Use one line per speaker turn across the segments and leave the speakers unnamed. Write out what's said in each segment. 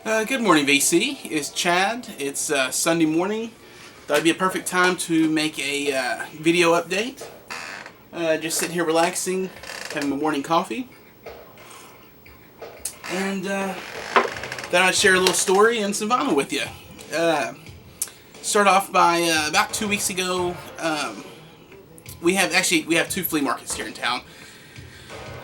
Good morning, VC. It's Chad. It's Sunday morning. Thought it'd be a perfect time to make a video update. Just sitting here relaxing, having my morning coffee. And thought I'd share a little story and some vinyl with you. Start off by about 2 weeks ago, we have two flea markets here in town.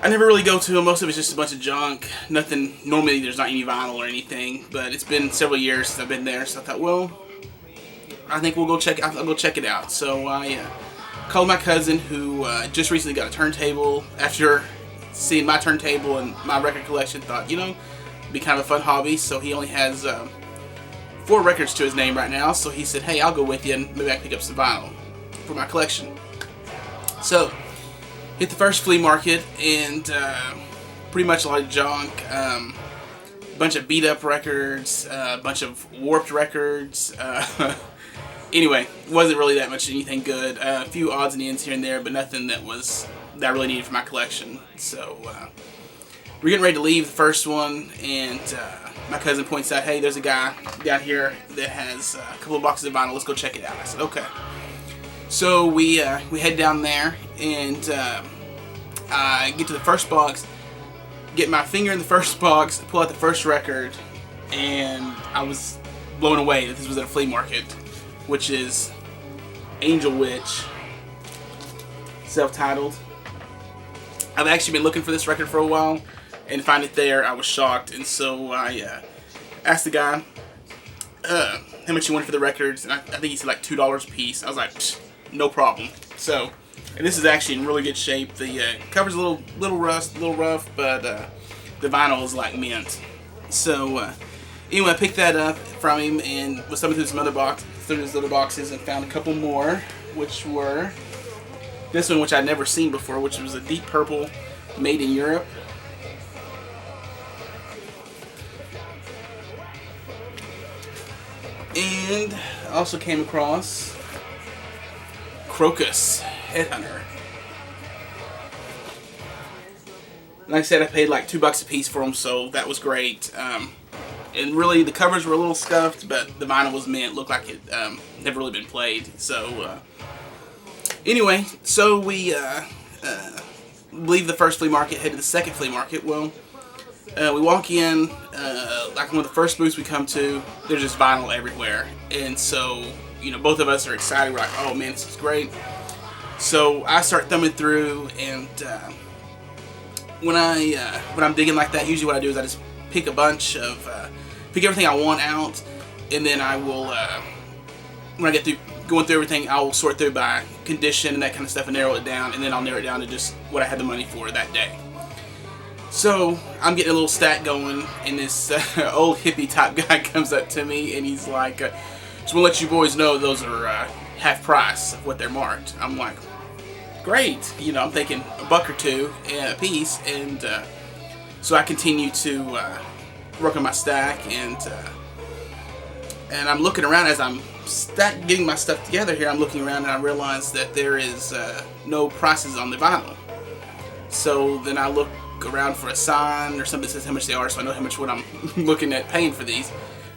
I never really go to them. Most of it's just a bunch of junk. Nothing. Normally, there's not any vinyl or anything. But it's been several years since I've been there, so I thought, well, I think I'll go check it out. So I called my cousin, who just recently got a turntable. After seeing my turntable and my record collection, thought, it'd be kind of a fun hobby. So he only has 4 records to his name right now. So he said, hey, I'll go with you, and maybe I can pick up some vinyl for my collection. So hit the first flea market, and pretty much a lot of junk, a bunch of beat up records, a bunch of warped records. Anyway, wasn't really that much anything good. A few odds and ends here and there, but nothing that I really needed for my collection. So we're getting ready to leave the first one, and my cousin points out, hey, there's a guy down here that has a couple of boxes of vinyl. Let's go check it out. I said, okay. So we head down there, and I get to the first box, get my finger in the first box, pull out the first record, and I was blown away that this was at a flea market, which is Angel Witch, self-titled. I've actually been looking for this record for a while, and to find it there, I was shocked, and so I asked the guy how much he wanted for the records, and I think he said like $2 a piece. I was like, psh, no problem. So, and this is actually in really good shape. The cover's a little rough, but the vinyl is like mint. So anyway, I picked that up from him and was thumbing through his other boxes, and found a couple more, which were this one, which I'd never seen before, which was a deep purple, made in Europe. And I also came across Crocus Headhunter. Like I said, I paid like $2 a piece for them, so that was great. And really, the covers were a little scuffed, but the vinyl was mint. Looked like it never really been played. So anyway, so we leave the first flea market, head to the second flea market. Well, we walk in, like one of the first booths we come to, there's just vinyl everywhere, and so both of us are excited. We're like, oh man, this is great. So I start thumbing through, and when I'm digging like that, usually what I do is I just pick everything I want out, and then I will, when I get through going through everything, I will sort through by condition and that kind of stuff and narrow it down, and then I'll narrow it down to just what I had the money for that day. So I'm getting a little stack going, and this old hippie type guy comes up to me, and he's like, just want to let you boys know those are half price of what they're marked. I'm like, great. I'm thinking $1 or $2 a piece, and so I continue to work on my stack, and I'm looking around as I'm getting my stuff together here. I'm looking around, and I realize that there is no prices on the vinyl. So then I look around for a sign or something that says how much they are, so I know what I'm looking at paying for these.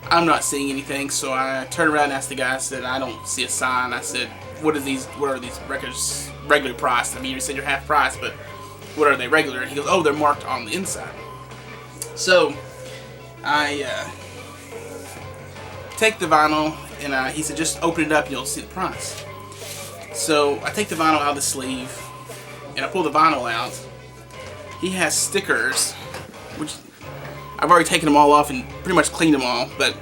I'm not seeing anything, so I turn around and ask the guy. I said, I don't see a sign. I said, what are these records regular priced? I mean, you said you're half price, but what are they regular? And he goes, oh, they're marked on the inside. So I take the vinyl, and he said, just open it up and you'll see the price. So I take the vinyl out of the sleeve, and I pull the vinyl out. He has stickers, which I've already taken them all off and pretty much cleaned them all, but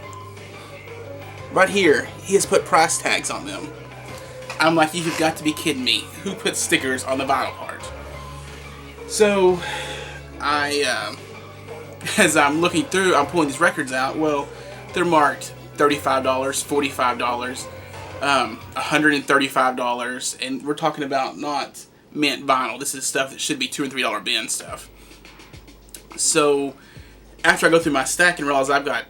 right here, he has put price tags on them. I'm like, you've got to be kidding me. Who puts stickers on the vinyl part? So as I'm looking through, I'm pulling these records out. Well, they're marked $35, $45, $135, and we're talking about not mint vinyl. This is stuff that should be $2 and $3 bin stuff. So after I go through my stack and realize I've got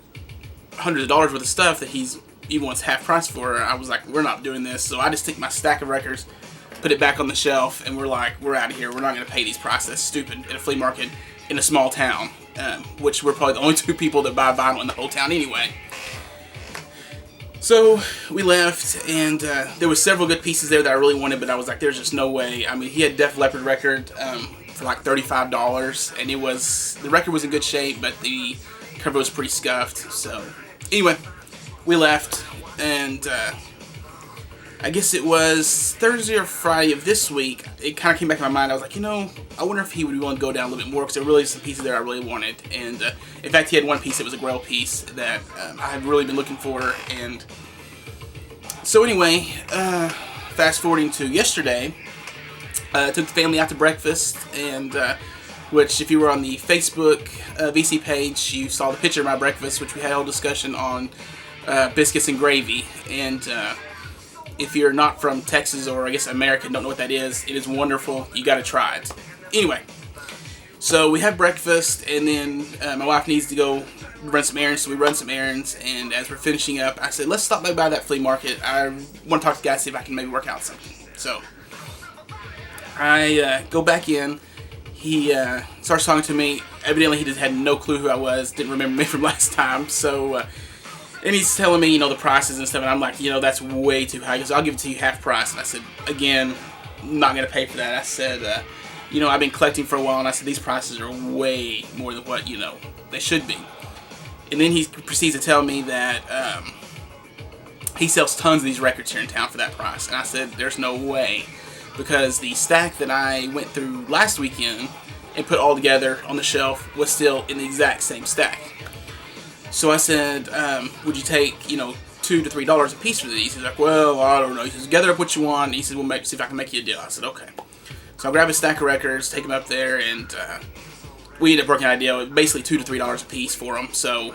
hundreds of dollars worth of stuff that he wants half price for, I was like, we're not doing this. So I just take my stack of records, put it back on the shelf, and we're out of here. We're not going to pay these prices. That's stupid at a flea market in a small town. which we're probably the only 2 people that buy vinyl in the whole town anyway. So we left, and there were several good pieces there that I really wanted, but I was like, there's just no way. I mean, he had Def Leppard record for like $35, and the record was in good shape, but the cover was pretty scuffed. So anyway, we left, and I guess it was Thursday or Friday of this week, it kind of came back in my mind. I was like, I wonder if he would be willing to go down a little bit more, because there really is some pieces there I really wanted. And in fact, he had one piece that was a Grail piece that I had really been looking for. And so anyway, fast forwarding to yesterday, I took the family out to breakfast, and which, if you were on the Facebook VC page, you saw the picture of my breakfast, which we had a whole discussion on biscuits and gravy. And if you're not from Texas, or I guess America, don't know what that is, it is wonderful. You got to try it. Anyway, so we have breakfast, and then my wife needs to go run some errands, so we run some errands. And as we're finishing up, I said, let's stop by that flea market. I want to talk to the guy, see if I can maybe work out something. So I go back in. He starts talking to me. Evidently, he just had no clue who I was, didn't remember me from last time. So and he's telling me, the prices and stuff, and I'm like, that's way too high. He goes, I'll give it to you half price. And I said, again, I'm not going to pay for that. I said, I've been collecting for a while, and I said, these prices are way more than what, they should be. And then he proceeds to tell me that he sells tons of these records here in town for that price. And I said, there's no way, because the stack that I went through last weekend and put all together on the shelf was still in the exact same stack. So I said, would you take, $2 to $3 a piece for these? He's like, well, I don't know. He says, gather up what you want. He says, see if I can make you a deal. I said, okay. So I grab a stack of records, take them up there, and we ended up working out a deal. Basically $2 to $3 a piece for them. So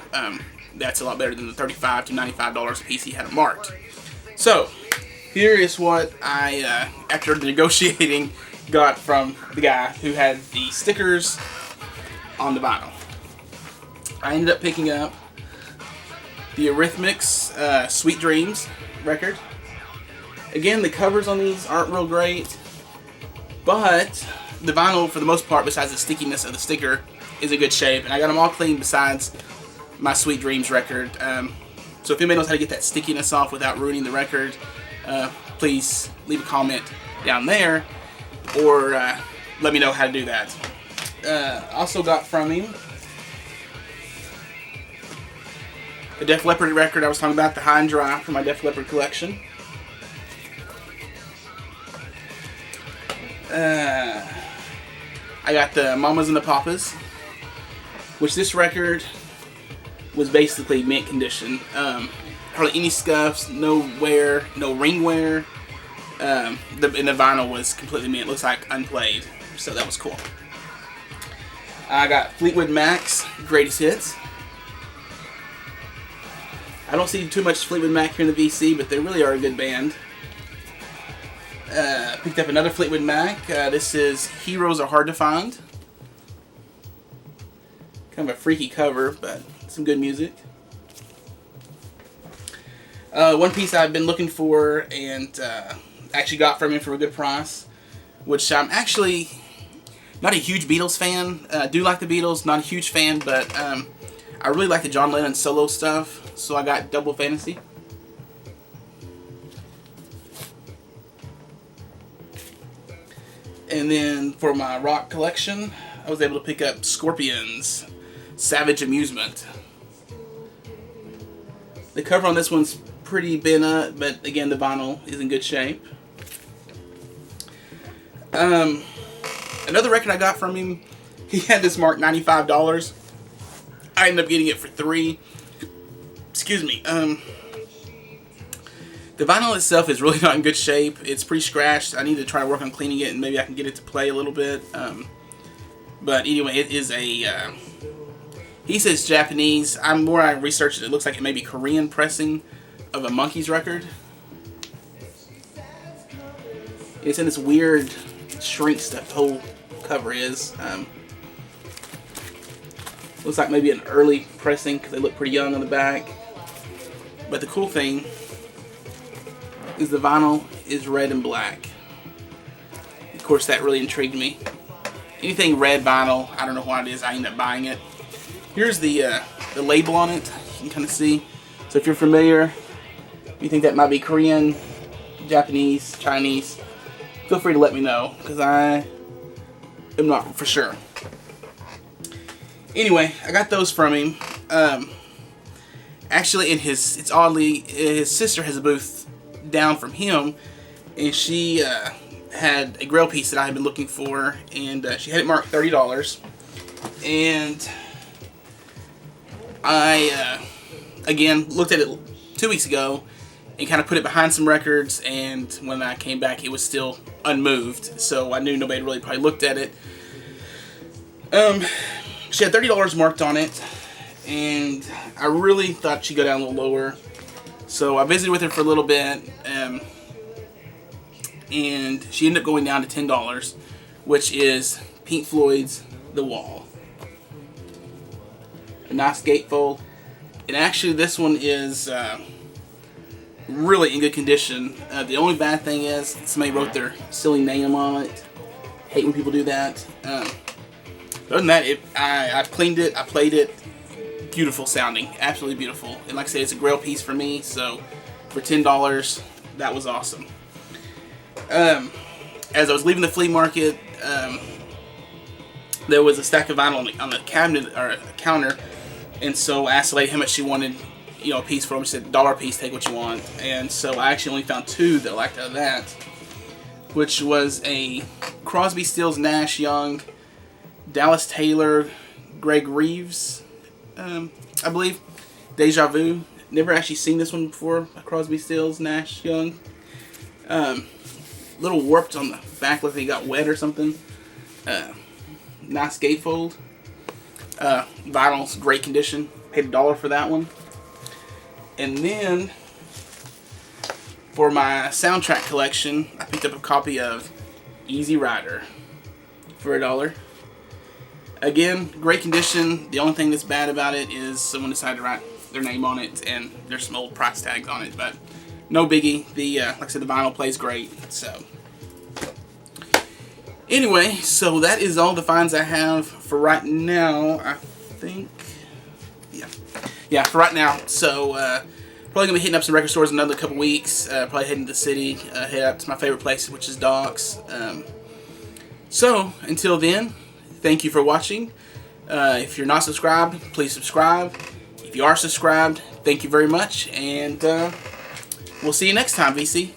that's a lot better than the $35 to $95 a piece he had marked. So here is what I, after the negotiating, got from the guy who had the stickers on the vinyl. I ended up picking up the Eurythmics Sweet Dreams record. Again, the covers on these aren't real great, but the vinyl, for the most part, besides the stickiness of the sticker, is in good shape. And I got them all clean besides my Sweet Dreams record. So if anybody knows how to get that stickiness off without ruining the record, please leave a comment down there, or let me know how to do that. Also got from him the Def Leppard record I was talking about, the High and Dry, from my Def Leppard collection. I got the Mamas and the Papas, which this record was basically mint condition. Hardly any scuffs, no wear, no ring wear. And the vinyl was completely mint. It looks like unplayed, so that was cool. I got Fleetwood Mac's Greatest Hits. I don't see too much Fleetwood Mac here in the VC, but they really are a good band. Picked up another Fleetwood Mac. This is Heroes Are Hard to Find. Kind of a freaky cover, but some good music. One piece I've been looking for and actually got from him for a good price, which I'm actually not a huge Beatles fan. I do like the Beatles, not a huge fan, but I really like the John Lennon solo stuff, so I got Double Fantasy. And then for my rock collection, I was able to pick up Scorpions Savage Amusement. The cover on this one's pretty bent up, but again, the vinyl is in good shape. Another record I got from him, he had this marked $95. I ended up getting it for $3. Excuse me. The vinyl itself is really not in good shape. It's pretty scratched. I need to try to work on cleaning it, and maybe I can get it to play a little bit. But anyway, it is a... he says Japanese. More I researched it, it looks like it may be Korean pressing of a Monkees record. It's in this weird shrink stuff. The whole cover is. Looks like maybe an early pressing because they look pretty young on the back. But the cool thing is the vinyl is red and black. Of course, that really intrigued me. Anything red vinyl, I don't know why it is, I end up buying it. Here's the label on it. You can kind of see. So if you're familiar, you think that might be Korean, Japanese, Chinese, feel free to let me know, because I am not for sure. Anyway, I got those from him. Actually, it's oddly, his sister has a booth down from him, and she had a grill piece that I had been looking for, and she had it marked $30. And I, again, looked at it 2 weeks ago and kind of put it behind some records, and when I came back, it was still unmoved, so I knew nobody really probably looked at it. She had $30 marked on it, and I really thought she'd go down a little lower, so I visited with her for a little bit, and she ended up going down to $10, which is Pink Floyd's The Wall. A nice gatefold, and actually this one is really in good condition. The only bad thing is somebody wrote their silly name on it. Hate when people do that. Other than that, I cleaned it, I played it. Beautiful sounding, absolutely beautiful. And like I said, it's a grail piece for me, so for $10, that was awesome. As I was leaving the flea market, there was a stack of vinyl on the cabinet or the counter, and so I asked the lady how much she wanted, a piece for them. She said, $1 a piece, take what you want. And so I actually only found two that I liked out of that, which was a Crosby, Stills, Nash Young, Dallas Taylor, Greg Reeves, I believe, Deja Vu. Never actually seen this one before. Crosby, Stills, Nash Young. Little warped on the back, like they got wet or something. Nice gatefold. Vinyl's great condition. Paid $1 for that one. And then for my soundtrack collection, I picked up a copy of Easy Rider for $1. Again, great condition. The only thing that's bad about it is someone decided to write their name on it, and there's some old price tags on it, but no biggie. Like I said, the vinyl plays great. So anyway, so that is all the finds I have for right now. I think, yeah, for right now. So probably gonna be hitting up some record stores in another couple weeks. Probably heading to the city, head up to my favorite place, which is Doc's. So until then, thank you for watching. If you're not subscribed, please subscribe. If you are subscribed, thank you very much, and we'll see you next time, VC.